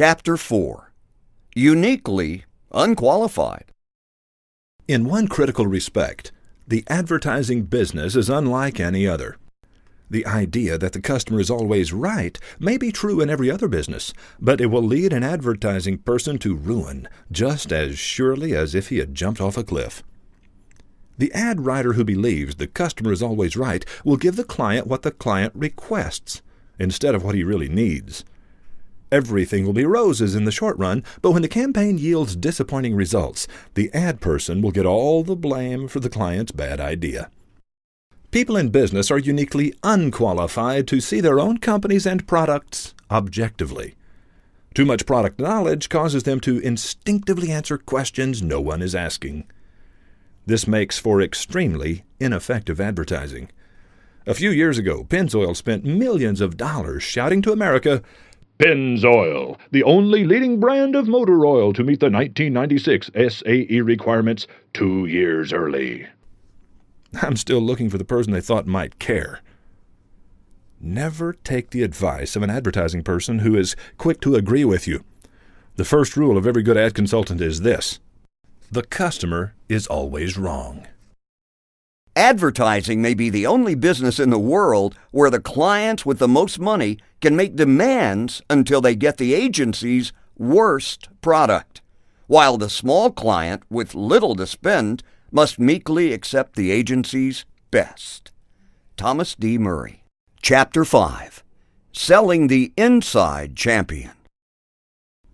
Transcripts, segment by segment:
Chapter 4. Uniquely Unqualified. In one critical respect, the advertising business is unlike any other. The idea that the customer is always right may be true in every other business, but it will lead an advertising person to ruin just as surely as if he had jumped off a cliff. The ad writer who believes the customer is always right will give the client what the client requests instead of what he really needs. Everything will be roses in the short run, but when the campaign yields disappointing results, the ad person will get all the blame for the client's bad idea. People in business are uniquely unqualified to see their own companies and products objectively. Too much product knowledge causes them to instinctively answer questions no one is asking. This makes for extremely ineffective advertising. A few years ago, Pennzoil spent millions of dollars shouting to America, "Pennzoil, the only leading brand of motor oil to meet the 1996 SAE requirements 2 years early." I'm still looking for the person they thought might care. Never take the advice of an advertising person who is quick to agree with you. The first rule of every good ad consultant is this: the customer is always wrong. Advertising may be the only business in the world where the clients with the most money can make demands until they get the agency's worst product, while the small client with little to spend must meekly accept the agency's best. Thomas D. Murray. Chapter 5. Selling the Inside Champion.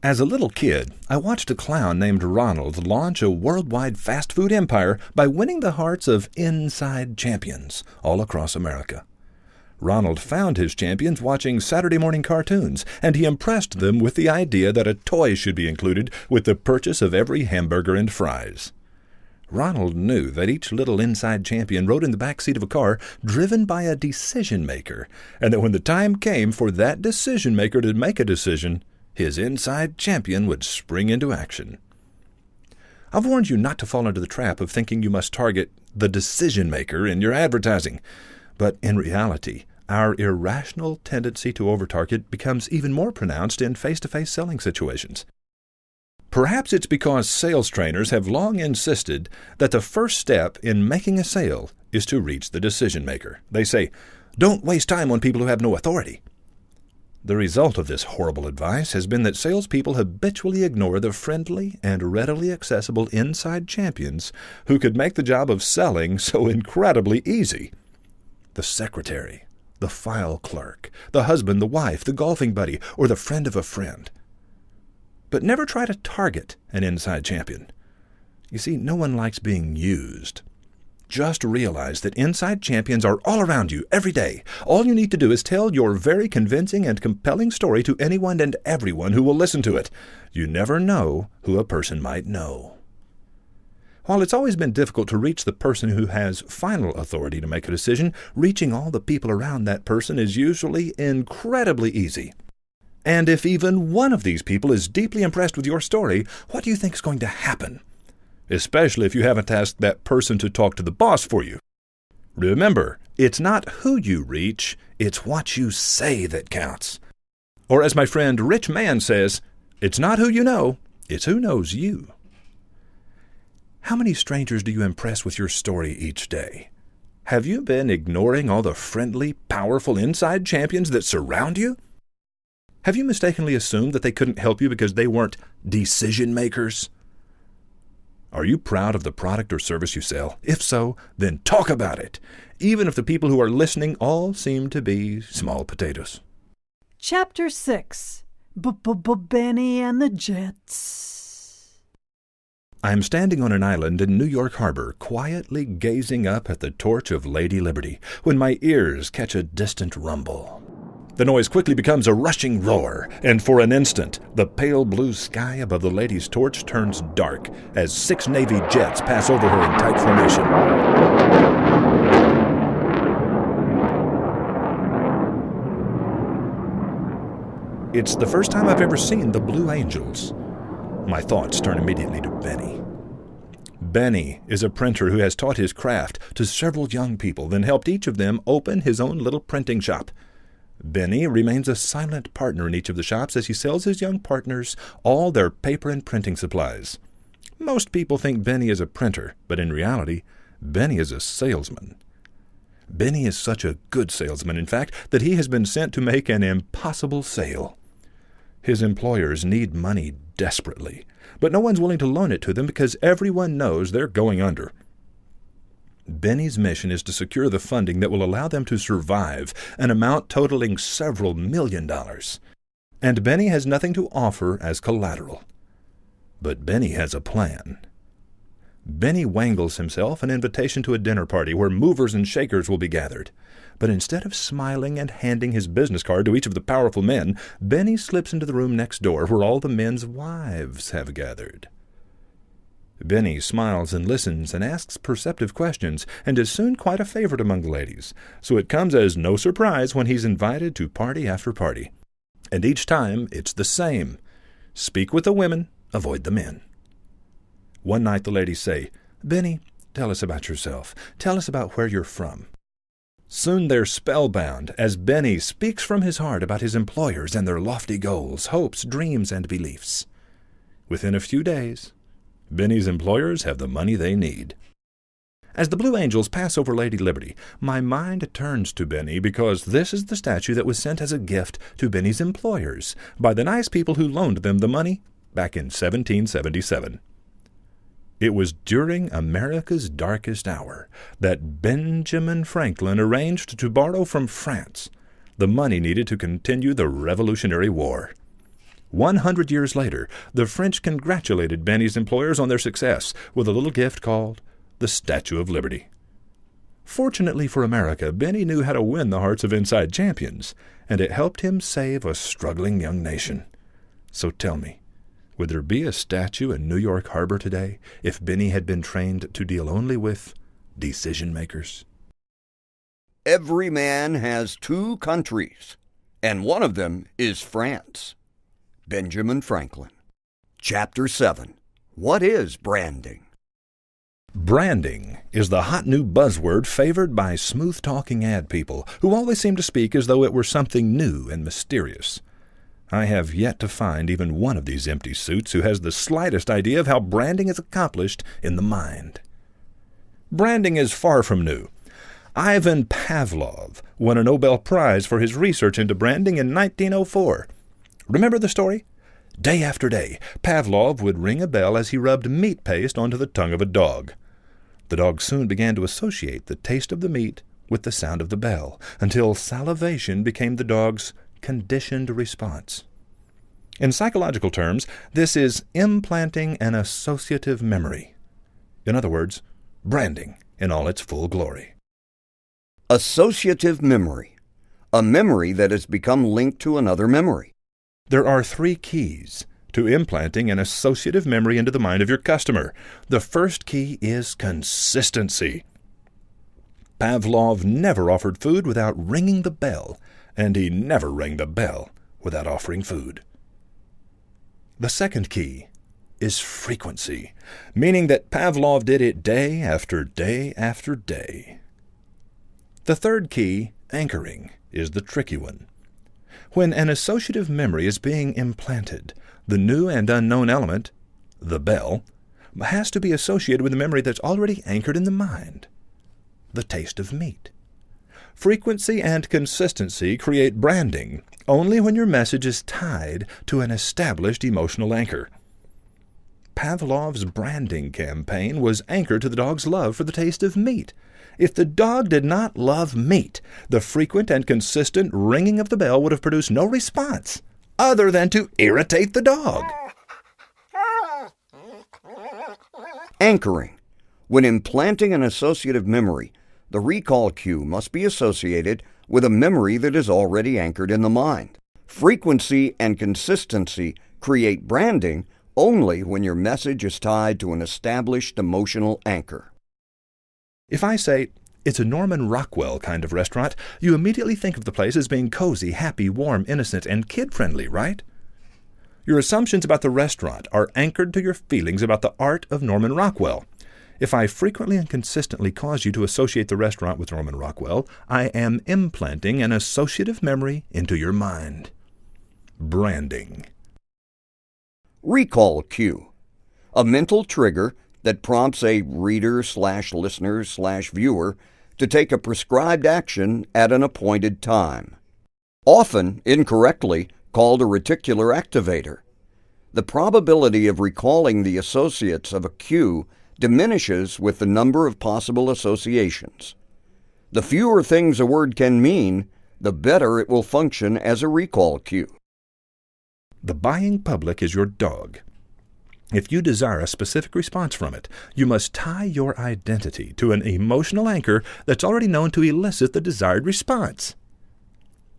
As a little kid, I watched a clown named Ronald launch a worldwide fast food empire by winning the hearts of inside champions all across America. Ronald found his champions watching Saturday morning cartoons, and he impressed them with the idea that a toy should be included with the purchase of every hamburger and fries. Ronald knew that each little inside champion rode in the back seat of a car driven by a decision-maker, and that when the time came for that decision-maker to make a decision, his inside champion would spring into action. I've warned you not to fall into the trap of thinking you must target the decision-maker in your advertising. But in reality, our irrational tendency to over-target becomes even more pronounced in face-to-face selling situations. Perhaps it's because sales trainers have long insisted that the first step in making a sale is to reach the decision-maker. They say, "Don't waste time on people who have no authority." The result of this horrible advice has been that salespeople habitually ignore the friendly and readily accessible inside champions who could make the job of selling so incredibly easy. The secretary, the file clerk, the husband, the wife, the golfing buddy, or the friend of a friend. But never try to target an inside champion. You see, no one likes being used. Just realize that inside champions are all around you every day. All you need to do is tell your very convincing and compelling story to anyone and everyone who will listen to it. You never know who a person might know. While it's always been difficult to reach the person who has final authority to make a decision, reaching all the people around that person is usually incredibly easy. And if even one of these people is deeply impressed with your story, what do you think is going to happen? Especially if you haven't asked that person to talk to the boss for you. Remember, it's not who you reach, it's what you say that counts. Or as my friend Rich Mann says, it's not who you know, it's who knows you. How many strangers do you impress with your story each day? Have you been ignoring all the friendly, powerful inside champions that surround you? Have you mistakenly assumed that they couldn't help you because they weren't decision makers? Are you proud of the product or service you sell? If so, then talk about it, even if the people who are listening all seem to be small potatoes. Chapter 6. Benny and the Jets. I'm standing on an island in New York Harbor, quietly gazing up at the torch of Lady Liberty, when my ears catch a distant rumble. The noise quickly becomes a rushing roar, and for an instant, the pale blue sky above the lady's torch turns dark as 6 Navy jets pass over her in tight formation. It's the first time I've ever seen the Blue Angels. My thoughts turn immediately to Benny. Benny is a printer who has taught his craft to several young people, then helped each of them open his own little printing shop. Benny remains a silent partner in each of the shops as he sells his young partners all their paper and printing supplies. Most people think Benny is a printer, but in reality, Benny is a salesman. Benny is such a good salesman, in fact, that he has been sent to make an impossible sale. His employers need money desperately, but no one's willing to loan it to them because everyone knows they're going under. Benny's mission is to secure the funding that will allow them to survive, an amount totaling several $1,000,000. And Benny has nothing to offer as collateral. But Benny has a plan. Benny wangles himself an invitation to a dinner party where movers and shakers will be gathered. But instead of smiling and handing his business card to each of the powerful men, Benny slips into the room next door where all the men's wives have gathered. Benny smiles and listens and asks perceptive questions and is soon quite a favorite among the ladies, so it comes as no surprise when he's invited to party after party. And each time it's the same. Speak with the women, avoid the men. One night the ladies say, "Benny, tell us about yourself. Tell us about where you're from." Soon they're spellbound as Benny speaks from his heart about his employers and their lofty goals, hopes, dreams, and beliefs. Within a few days, Benny's employers have the money they need. As the Blue Angels pass over Lady Liberty, my mind turns to Benny because this is the statue that was sent as a gift to Benny's employers by the nice people who loaned them the money back in 1777. It was during America's darkest hour that Benjamin Franklin arranged to borrow from France the money needed to continue the Revolutionary War. 100 years later, the French congratulated Benny's employers on their success with a little gift called the Statue of Liberty. Fortunately for America, Benny knew how to win the hearts of inside champions, and it helped him save a struggling young nation. So tell me, would there be a statue in New York Harbor today if Benny had been trained to deal only with decision-makers? Every man has two countries, and one of them is France. Benjamin Franklin. Chapter 7. What is branding? Branding is the hot new buzzword favored by smooth-talking ad people who always seem to speak as though it were something new and mysterious. I have yet to find even one of these empty suits who has the slightest idea of how branding is accomplished in the mind. Branding is far from new. Ivan Pavlov won a Nobel Prize for his research into branding in 1904. Remember the story? Day after day, Pavlov would ring a bell as he rubbed meat paste onto the tongue of a dog. The dog soon began to associate the taste of the meat with the sound of the bell, until salivation became the dog's conditioned response. In psychological terms, this is implanting an associative memory. In other words, branding in all its full glory. Associative memory. A memory that has become linked to another memory. There are 3 keys to implanting an associative memory into the mind of your customer. The first key is consistency. Pavlov never offered food without ringing the bell, and he never rang the bell without offering food. The second key is frequency, meaning that Pavlov did it day after day after day. The third key, anchoring, is the tricky one. When an associative memory is being implanted, the new and unknown element, the bell, has to be associated with a memory that's already anchored in the mind, the taste of meat. Frequency and consistency create branding only when your message is tied to an established emotional anchor. Pavlov's branding campaign was anchored to the dog's love for the taste of meat. If the dog did not love meat, the frequent and consistent ringing of the bell would have produced no response other than to irritate the dog. Anchoring. When implanting an associative memory, the recall cue must be associated with a memory that is already anchored in the mind. Frequency and consistency create branding only when your message is tied to an established emotional anchor. If I say, it's a Norman Rockwell kind of restaurant, you immediately think of the place as being cozy, happy, warm, innocent, and kid-friendly, right? Your assumptions about the restaurant are anchored to your feelings about the art of Norman Rockwell. If I frequently and consistently cause you to associate the restaurant with Norman Rockwell, I am implanting an associative memory into your mind. Branding. Recall cue. A mental trigger that prompts a reader/listener/viewer to take a prescribed action at an appointed time. Often, incorrectly, called a reticular activator. The probability of recalling the associates of a cue diminishes with the number of possible associations. The fewer things a word can mean, the better it will function as a recall cue. The buying public is your dog. If you desire a specific response from it, you must tie your identity to an emotional anchor that's already known to elicit the desired response.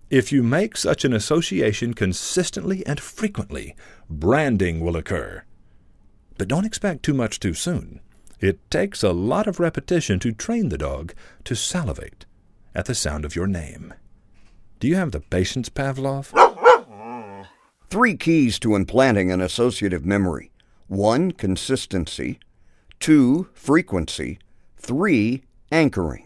If you make such an association consistently and frequently, branding will occur. But don't expect too much too soon. It takes a lot of repetition to train the dog to salivate at the sound of your name. Do you have the patience, Pavlov? 3 keys to implanting an associative memory. 1. Consistency. 2. Frequency. 3. Anchoring.